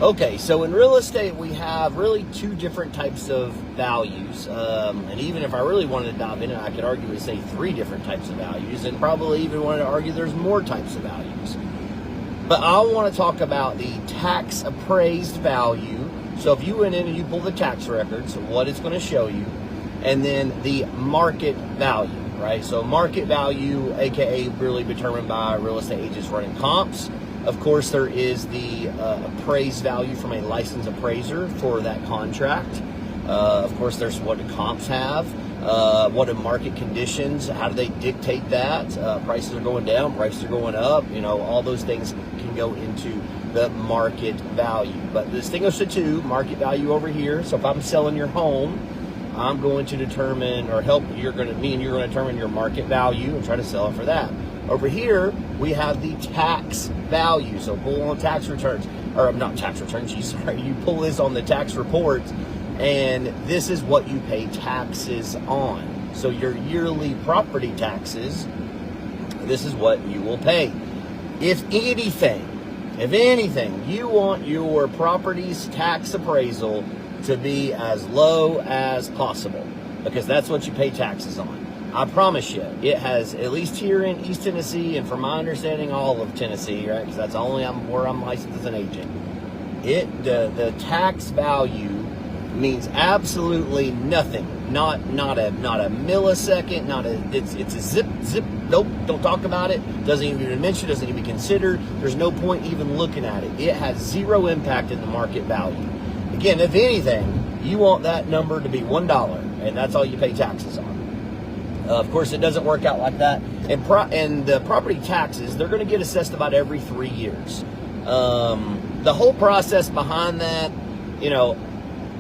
Okay, so in real estate, we have really two different types of values. And even if I really wanted to dive in, I could argue to say three different types of values, and probably even wanted to argue there's more types of values. But I want to talk about the tax appraised value. So if you went in and you pull the tax records, what it's going to show you, and then the market value, right? So market value, aka really determined by real estate agents running comps. Of course, there is the appraised value from a licensed appraiser for that contract. Of course, there's what the comps have. What are market conditions? How do they dictate that? Prices are going down, prices are going up. You know, all those things can go into the market value. But distinguish the two, market value over here. So if I'm selling your home, I'm going to determine, or help, me and you're going to determine your market value and try to sell it for that. Over here, we have the tax value. So pull on tax returns, or not tax returns, you pull this on the tax report, and this is what you pay taxes on. So your yearly property taxes, this is what you will pay. If anything, you want your property's tax appraisal to be as low as possible, because that's what you pay taxes on. I promise you, it has, at least here in East Tennessee, and from my understanding, all of Tennessee, right? Because that's only where I'm licensed as an agent. The tax value means absolutely nothing. Not a millisecond. It's a zip. Nope, don't talk about it. Doesn't even mention. Doesn't even consider. There's no point even looking at it. It has zero impact in the market value. Again, if anything, you want that number to be $1, and that's all you pay taxes on. Of course, it doesn't work out like that. And the property taxes, they're going to get assessed about every 3 years. The whole process behind that, you know,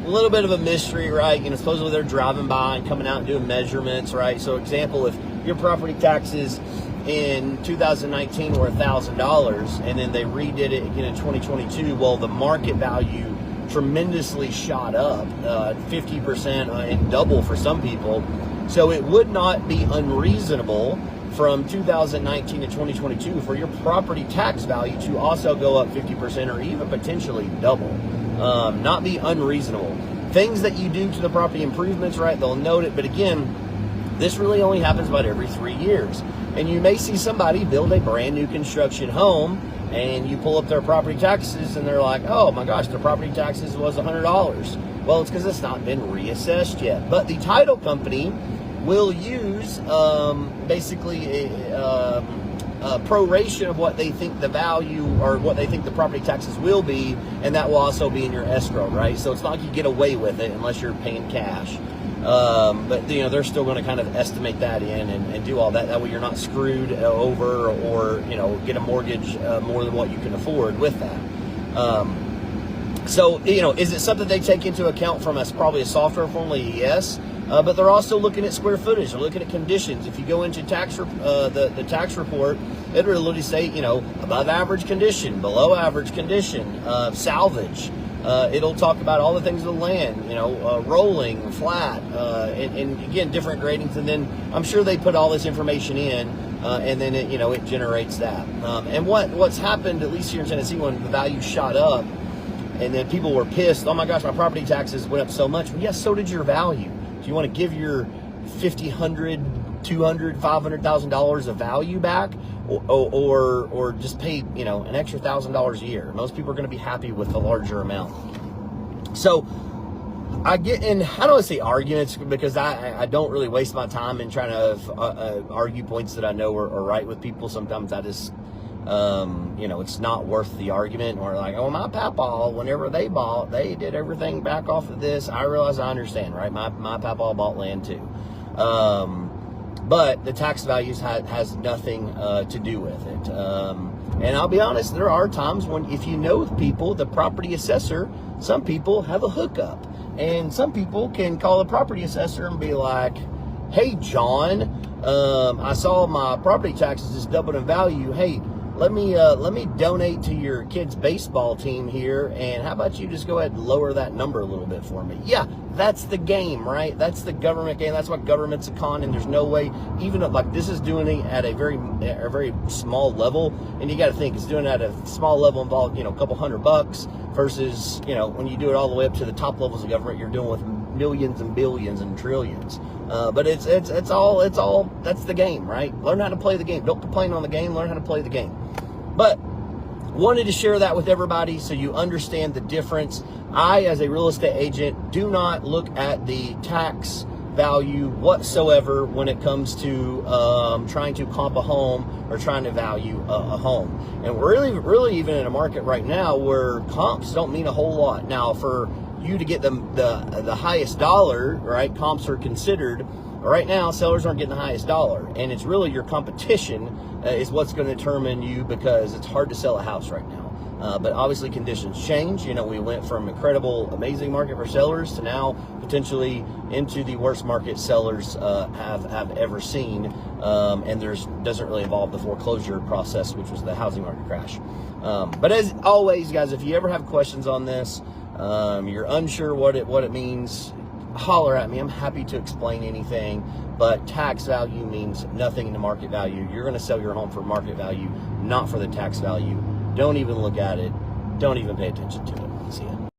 a little bit of a mystery, right? You know, supposedly they're driving by and coming out and doing measurements, right? So, example, if your property taxes in 2019 were $1,000, and then they redid it again in 2022, well, the market value tremendously shot up, 50% and double for some people. So it would not be unreasonable from 2019 to 2022 for your property tax value to also go up 50% or even potentially double. Not be unreasonable. Things that you do to the property improvements, right, they'll note it. But again, this really only happens about every 3 years. And you may see somebody build a brand new construction home, and you pull up their property taxes and they're like, oh my gosh, their property taxes was $100. Well, it's because it's not been reassessed yet. But the title company will use basically a proration of what they think the value, or what they think the property taxes will be, and that will also be in your escrow, right? So it's not like you get away with it unless you're paying cash. But you know, they're still going to kind of estimate that in and do all that. That way you're not screwed over, or you know, get a mortgage more than what you can afford with that. So you know, is it something they take into account from probably a software formally? Yes. But they're also looking at square footage. They're looking at conditions. If you go into the tax report, it will literally say, you know, above average condition, below average condition, salvage. It'll talk about all the things of the land, you know, rolling, flat, and again, different gradings. And then I'm sure they put all this information in, and then it, you know, it generates that. And what's happened, at least here in Tennessee, when the value shot up, and then people were pissed. Oh my gosh, my property taxes went up so much. Well, yes, so did your value. Do you want to give your $50,000, $100,000, $200,000, $500,000 of value back, or just pay, you know, an extra $1,000 a year? Most people are going to be happy with the larger amount. So I get in, I don't want to say arguments, because I don't really waste my time in trying to argue points that I know are right with people. Sometimes I just, you know, it's not worth the argument. Or like, oh, my papa, whenever they bought, they did everything back off of this. I realize, I understand, right? My papa bought land too. But the tax values has nothing to do with it. And I'll be honest, there are times when, if you know people, the property assessor, some people have a hookup. And some people can call the property assessor and be like, hey, John, I saw my property taxes just doubled in value. Hey, let me donate to your kid's baseball team here, and how about you just go ahead and lower that number a little bit for me? Yeah, that's the game, right? That's the government game. That's what government's a con, and there's no way, even like this is doing it at a very small level, and you got to think it's doing it at a small level involved, a couple $100 versus, when you do it all the way up to the top levels of government, you're doing with millions and billions and trillions. But it's all that's the game, right? Learn how to play the game. Don't complain on the game. Learn how to play the game. But wanted to share that with everybody so you understand the difference. I, as a real estate agent, do not look at the tax value whatsoever when it comes to trying to comp a home or trying to value a home. And we're really even in a market right now where comps don't mean a whole lot. Now, for you to get the highest dollar, right, comps are considered. Right now, sellers aren't getting the highest dollar, and it's really your competition is what's going to determine you, because it's hard to sell a house right now. But obviously conditions change. We went from incredible, amazing market for sellers to now potentially into the worst market sellers have ever seen. And doesn't really involve the foreclosure process, which was the housing market crash. But as always, guys, if you ever have questions on this, you're unsure what it means, holler at me. I'm happy to explain anything, but tax value means nothing in the market value. You're going to sell your home for market value, not for the tax value. Don't even look at it. Don't even pay attention to it. See ya.